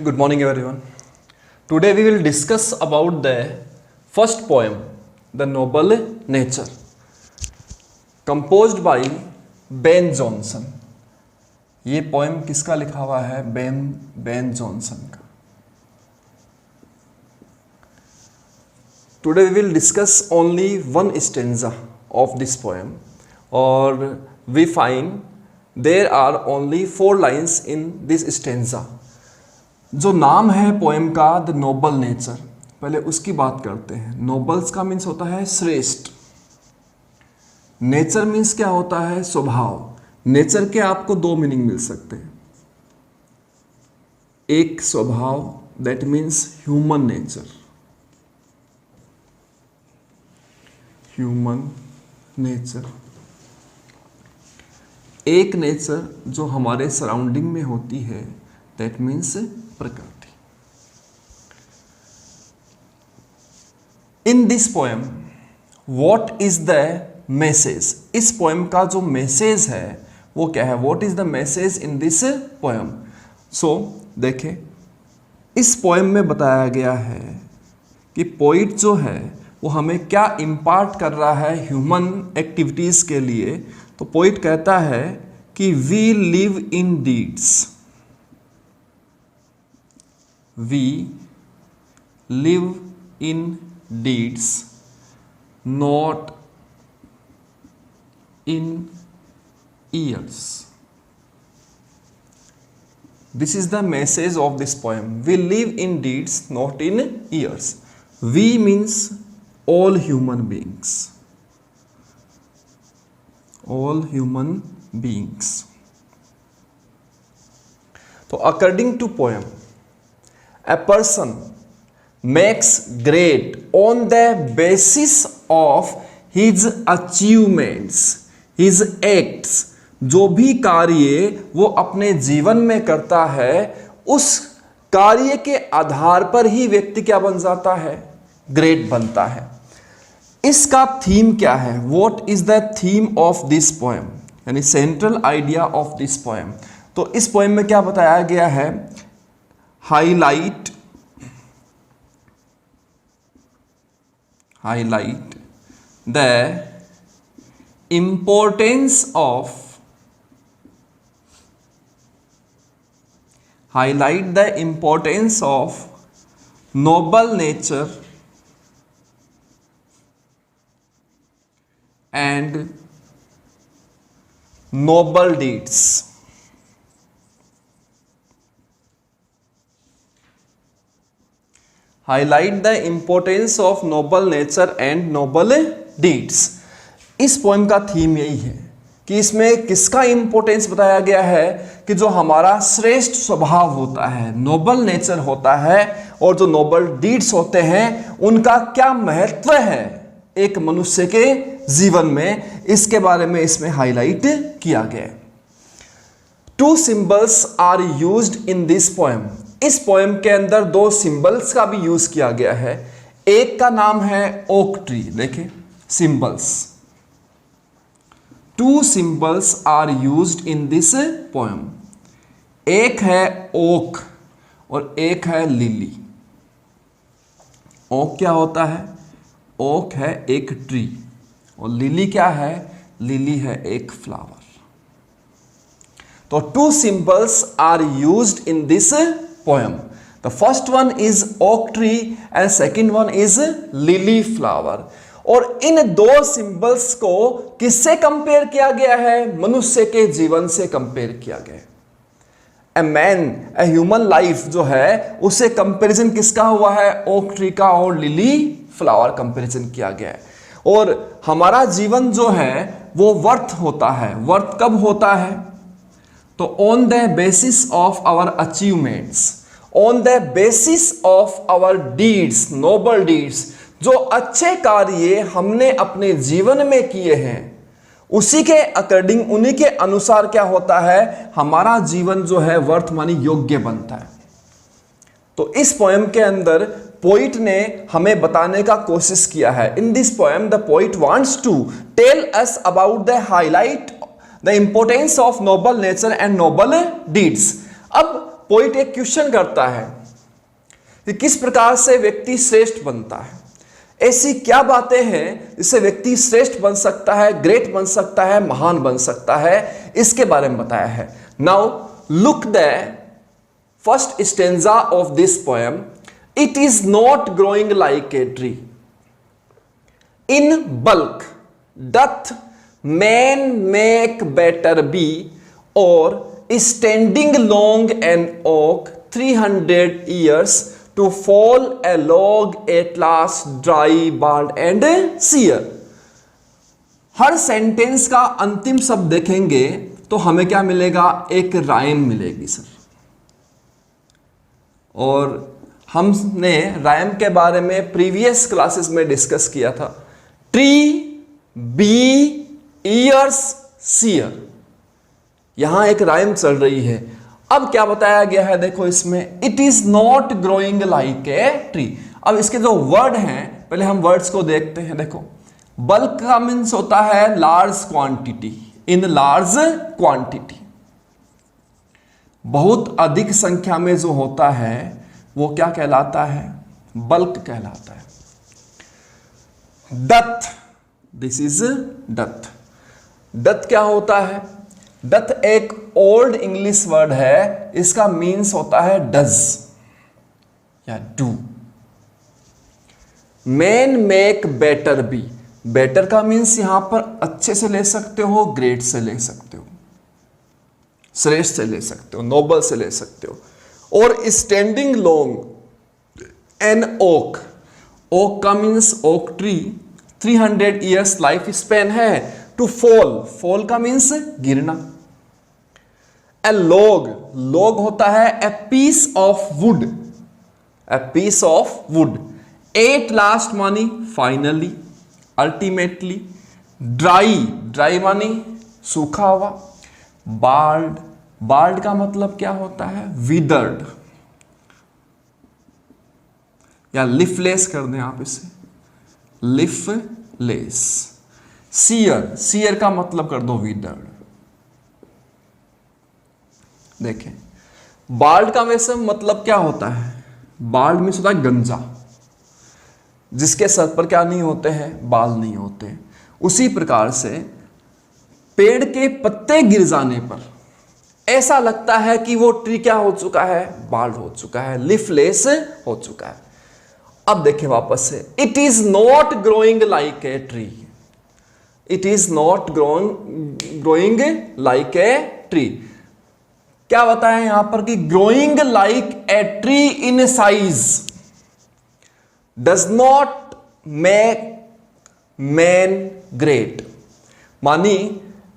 Good morning everyone. Today we will discuss about the first poem, The Noble Nature, composed by Ben Jonson. ये poem किसका लिखा हुआ है? Ben Jonson का. Today we will discuss only one stanza of this poem, or we find there are only 4 lines in this stanza. जो नाम है poem का द नोबल नेचर, पहले उसकी बात करते हैं. नोबल्स का मीन्स होता है श्रेष्ठ. नेचर मीन्स क्या होता है? स्वभाव. नेचर के आपको 2 मीनिंग मिल सकते हैं. एक स्वभाव, that means human nature. Human nature. एक नेचर जो हमारे सराउंडिंग में होती है, दैट मीन्स प्रकृति. In this poem what is the message? इस पोएम का जो मैसेज है वो क्या है? What is the message in this poem? So देखें, इस पोएम में बताया गया है कि पोइट जो है वो हमें क्या इम्पार्ट कर रहा है ह्यूमन एक्टिविटीज के लिए. तो पोइट कहता है कि we live in deeds. We live in deeds, not in years. This is the message of this poem. We live in deeds, not in years. We means all human beings. All human beings. So according to poem, a person makes great on the basis of his achievements, his acts. जो भी कार्य वो अपने जीवन में करता है, उस कार्य के आधार पर ही व्यक्ति क्या बन जाता है? ग्रेट बनता है. इसका थीम क्या है? What is the theme of this poem? यानी central idea of this poem. तो इस पोएम में क्या बताया गया है? highlight the importance of noble nature and noble deeds. Highlight the importance of noble nature and noble deeds. इस poem का थीम यही है कि इसमें किसका इंपॉर्टेंस बताया गया है कि जो हमारा श्रेष्ठ स्वभाव होता है, नोबल नेचर होता है, और जो नोबल डीड्स होते हैं उनका क्या महत्व है एक मनुष्य के जीवन में, इसके बारे में इसमें हाईलाइट किया गया है. 2 symbols are used in this poem. इस पोएम के अंदर 2 सिंबल्स का भी यूज किया गया है. एक का नाम है ओक ट्री. देखिए symbols. 2 symbols are used in this poem. एक है ओक और एक है लिली. ओक क्या होता है? ओक है एक ट्री, और लिली क्या है? लिली है एक फ्लावर. तो 2 symbols are used in this poem. The first one is oak tree and second one is lily flower. और इन 2 सिंबल्स को किससे कंपेयर किया गया है? मनुष्य के जीवन से कंपेयर किया गया है. A man, a human life जो है उसे कंपैरिजन किसका हुआ है? ओक ट्री का और लिली फ्लावर कंपैरिजन किया गया है. और हमारा जीवन जो है वो वर्थ होता है. वर्थ कब होता है? तो on the basis of our achievements, on the basis of our deeds, noble deeds. जो अच्छे कार्य हमने अपने जीवन में किए हैं उसी के अकॉर्डिंग, उन्हीं के अनुसार क्या होता है? हमारा जीवन जो है वर्थ मानी योग्य बनता है. तो इस पोएम के अंदर पोइट ने हमें बताने का कोशिश किया है. In this poem the poet wants to tell us about the highlight the importance of noble nature and noble deeds. अब पोइट एक क्वेश्चन करता है कि किस प्रकार से व्यक्ति श्रेष्ठ बनता है, ऐसी क्या बातें हैं जिससे व्यक्ति श्रेष्ठ बन सकता है, ग्रेट बन सकता है, महान बन सकता है, इसके बारे में बताया है। Now look the first stanza of this poem. It is not growing like a tree in bulk doth man make better be और standing long an oak 300 years to fall a log at last dry bald and sere। Her sentence का अंतिम शब्द देखेंगे तो हमें क्या मिलेगा, एक राइम मिलेगी सर। और हमने राइम के बारे में प्रीवियस क्लासेस में डिस्कस किया था। ट्री, बी, ईयर्स, सीयर, यहां एक राइम चल रही है। अब क्या बताया गया है, देखो इसमें it is not growing like a tree. अब इसके जो वर्ड हैं, पहले हम वर्ड्स को देखते हैं। देखो बल्क का मीन्स होता है large quantity, in large quantity, बहुत अधिक संख्या में जो होता है वो क्या कहलाता है, बल्क कहलाता है। Doth, this is doth. Doth क्या होता है, डथ एक ओल्ड इंग्लिश वर्ड है, इसका मीन्स होता है डज या do. Man make better be, better का मीन्स यहां पर अच्छे से ले सकते हो, ग्रेट से ले सकते हो, श्रेष्ठ से ले सकते हो, नोबल से ले सकते हो। और standing long an oak, oak का means oak tree, 300 years life span है। टू फॉल, फॉल का मीन्स गिरना। ए लॉग, लॉग होता है a piece of wood, a piece of wood. At last मानी फाइनली, अल्टीमेटली। ड्राई, ड्राई मानी सूखा हुआ। बाल्ड, बाल्ड का मतलब क्या होता है, विदर्ड या लिफलेस कर दें आप इसे, लिफलेस। सीयर, सीयर का मतलब कर दो विदर्ड। देखें बाल्ड का वैसे मतलब क्या होता है, बाल्ड मीन्स होता है गंजा, जिसके सर पर क्या नहीं होते हैं, बाल नहीं होते। उसी प्रकार से पेड़ के पत्ते गिर जाने पर ऐसा लगता है कि वो ट्री क्या हो चुका है, बाल्ड हो चुका है, लीफलेस हो चुका है। अब देखें वापस से, it is not growing like a tree, it is not growing like a tree. क्या बताया यहां पर कि growing like a tree in size does not make man great. मानी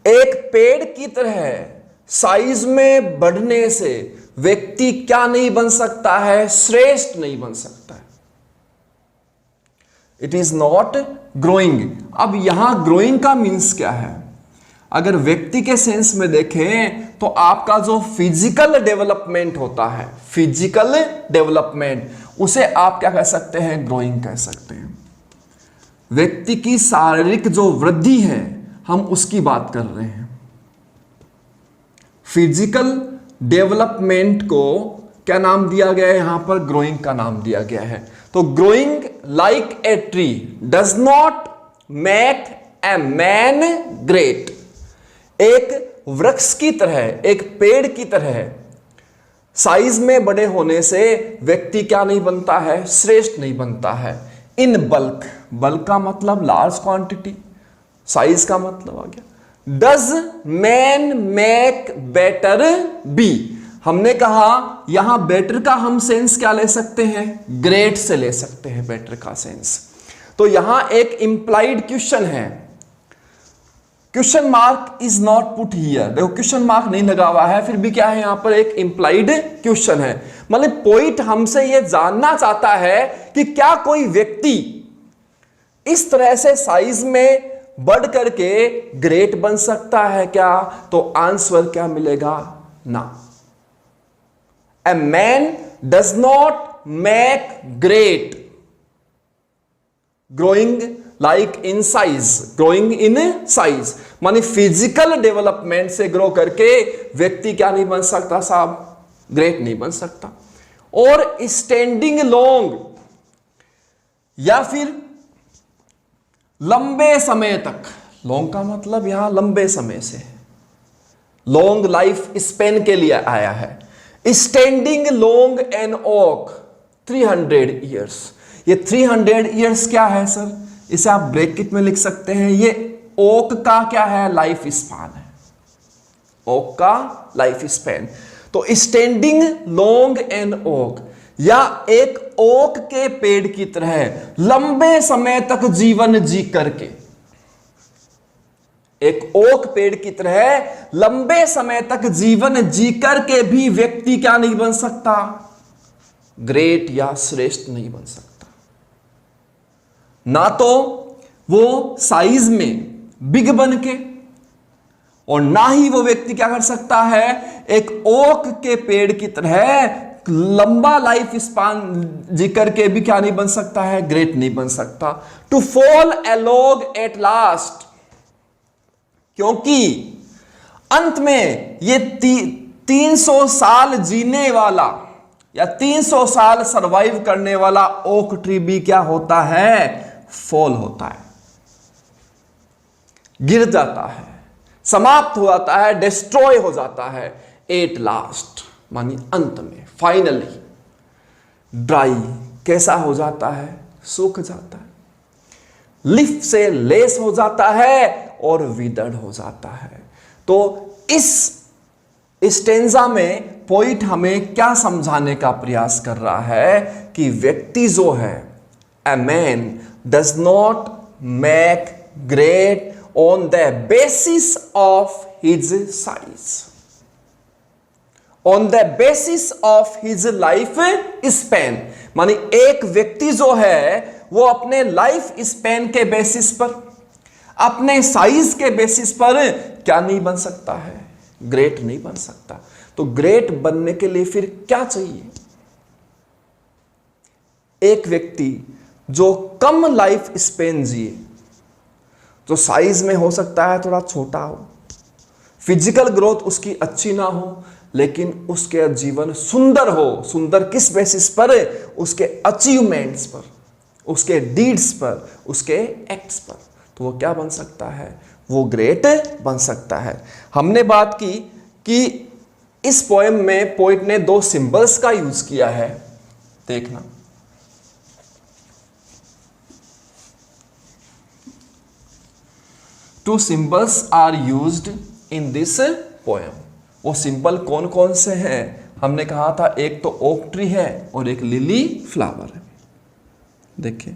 एक पेड़ की तरह साइज में बढ़ने से व्यक्ति क्या नहीं बन सकता है, श्रेष्ठ नहीं बन सकता है। It is not growing. अब यहां ग्रोइंग का मीन्स क्या है, अगर व्यक्ति के सेंस में देखें तो आपका जो फिजिकल डेवलपमेंट होता है, फिजिकल डेवलपमेंट, उसे आप क्या कह सकते हैं, ग्रोइंग कह सकते हैं। व्यक्ति की शारीरिक जो वृद्धि है हम उसकी बात कर रहे हैं। फिजिकल डेवलपमेंट को क्या नाम दिया गया है, यहां पर ग्रोइंग का नाम दिया गया है। तो growing like a tree does not make a man great. एक वृक्ष की तरह, एक पेड़ की तरह साइज में बड़े होने से व्यक्ति क्या नहीं बनता है, श्रेष्ठ नहीं बनता है। इन बल्क, बल्क का मतलब लार्ज क्वांटिटी, साइज का मतलब आ गया। Does man make better be, हमने कहा यहां बेटर का हम सेंस क्या ले सकते हैं, ग्रेट से ले सकते हैं बेटर का सेंस। तो यहां एक इंप्लाइड क्वेश्चन है, question mark is not put here. देखो क्वेश्चन मार्क नहीं लगा हुआ है, फिर भी क्या है यहां पर एक इंप्लाइड क्वेश्चन है। मतलब पोइट हमसे यह जानना चाहता है कि क्या कोई व्यक्ति इस तरह से साइज में बढ़ करके ग्रेट बन सकता है क्या? तो आंसर क्या मिलेगा, ना। A man does not make great growing like in size, growing in size मानी फिजिकल डेवलपमेंट से ग्रो करके व्यक्ति क्या नहीं बन सकता साहब, ग्रेट नहीं बन सकता। और स्टैंडिंग लॉन्ग या फिर लंबे समय तक, लॉन्ग का मतलब यहां लंबे समय से, लॉन्ग लाइफ स्पेन के लिए आया है। Standing long an oak 300 years. ये 300 ईयर्स क्या है सर? इसे आप ब्रैकेट में लिख सकते हैं। ये ओक का क्या है? लाइफ स्पैन है, ओक का लाइफ स्पैन। तो स्टैंडिंग लॉन्ग एन ओक, या एक ओक के पेड़ की तरह लंबे समय तक जीवन जी करके, एक ओक पेड़ की तरह लंबे समय तक जीवन जी करके भी व्यक्ति क्या नहीं बन सकता? ग्रेट या श्रेष्ठ नहीं बन सकता। ना तो वो साइज में बिग बन के, और ना ही वो व्यक्ति क्या कर सकता है, एक ओक के पेड़ की तरह लंबा लाइफ स्पान जी करके भी क्या नहीं बन सकता है? ग्रेट नहीं बन सकता। To fall a log at last, क्योंकि अंत में ये 300 साल जीने वाला या 300 साल सरवाइव करने वाला ओक ट्री भी क्या होता है? फॉल होता है, गिर जाता है, समाप्त हो जाता है, डिस्ट्रॉय हो जाता है। एट लास्ट मानी अंत में, फाइनली। ड्राई कैसा हो जाता है? सूख जाता है। लीफ से लेस हो जाता है और विदर्ड हो जाता है। तो इस स्टेंजा में पोइट हमें क्या समझाने का प्रयास कर रहा है कि व्यक्ति जो है, a man does not make great on the basis of his size, on the basis of his life span। मानी एक व्यक्ति जो है वो अपने लाइफ स्पेन के बेसिस पर, अपने साइज के बेसिस पर क्या नहीं बन सकता है? ग्रेट नहीं बन सकता। तो ग्रेट बनने के लिए फिर क्या चाहिए? एक व्यक्ति जो कम लाइफ स्पेन जिए, जो साइज में हो सकता है थोड़ा छोटा हो, फिजिकल ग्रोथ उसकी अच्छी ना हो, लेकिन उसके जीवन सुंदर हो। सुंदर किस बेसिस पर? उसके अचीवमेंट्स पर, उसके डीड्स पर, उसके एक्ट्स पर। तो वो क्या बन सकता है? वो ग्रेट बन सकता है। हमने बात की कि इस पोएम में पोइट ने 2 सिंबल्स का यूज किया है। देखना, two symbols are used in this poem. वो सिंबल कौन कौन से हैं? हमने कहा था एक तो ओक ट्री है और एक लिली फ्लावर है। देखिए,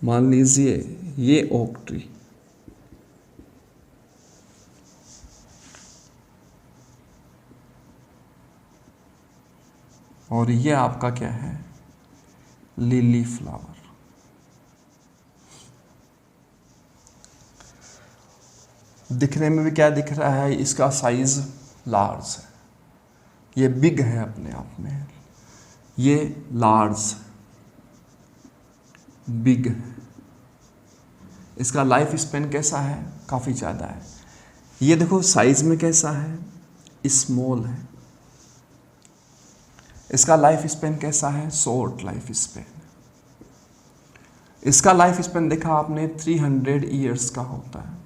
मान लीजिए ये ओक ट्री, और ये आपका क्या है? Lily flower. दिखने में भी क्या दिख रहा है? इसका साइज लार्ज है, ये बिग है अपने आप में, ये लार्ज बिग है। इसका लाइफ स्पेन कैसा है? काफ़ी ज़्यादा है। ये देखो साइज में कैसा है? स्मॉल है। इसका लाइफ स्पेन कैसा है? Short life span. इसका लाइफ स्पेन देखा आपने 300 ईयर्स का होता है,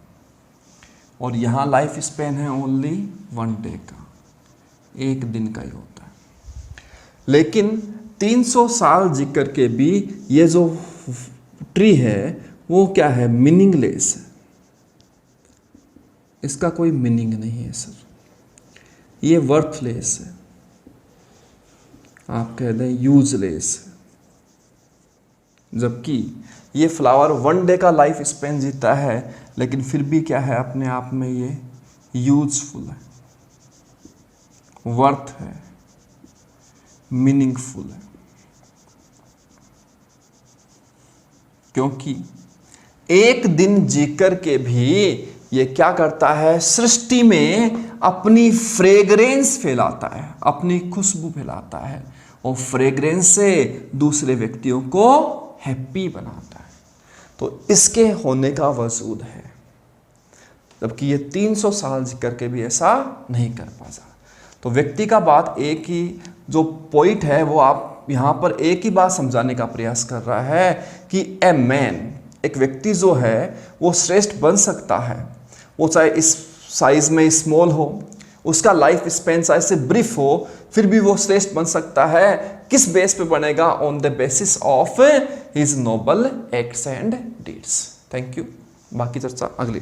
और यहाँ लाइफ स्पेन है ओनली 1 डे का, 1 दिन का ही होता है। लेकिन 300 साल जी करके भी ये जो ट्री है वो क्या है? मीनिंगलेस है। इसका कोई मीनिंग नहीं है सर, ये वर्थलेस है, आप कह दें यूजलेस है। जबकि ये फ्लावर 1 डे का लाइफ स्पेन जीता है, लेकिन फिर भी क्या है? अपने आप में ये यूजफुल है, वर्थ है, मीनिंगफुल है। क्योंकि एक दिन जीकर के भी ये क्या करता है? सृष्टि में अपनी फ्रेग्रेंस फैलाता है, अपनी खुशबू फैलाता है, और फ्रेग्रेंस से दूसरे व्यक्तियों को हैप्पी बनाता है। तो इसके होने का वजूद है। जबकि ये 300 साल जी करके भी ऐसा नहीं कर पाया। तो व्यक्ति का बात एक ही जो पॉइंट है वो आप यहाँ पर एक ही बात समझाने का प्रयास कर रहा है कि ए मैन, एक व्यक्ति जो है वो श्रेष्ठ बन सकता है, वो चाहे इस साइज में स्मॉल हो, उसका लाइफ स्पेन चाहे से ब्रीफ हो, फिर भी वो श्रेष्ठ बन सकता है। किस बेस पे बनेगा? On the basis of his noble acts and deeds. Thank you. बाकी चर्चा अगली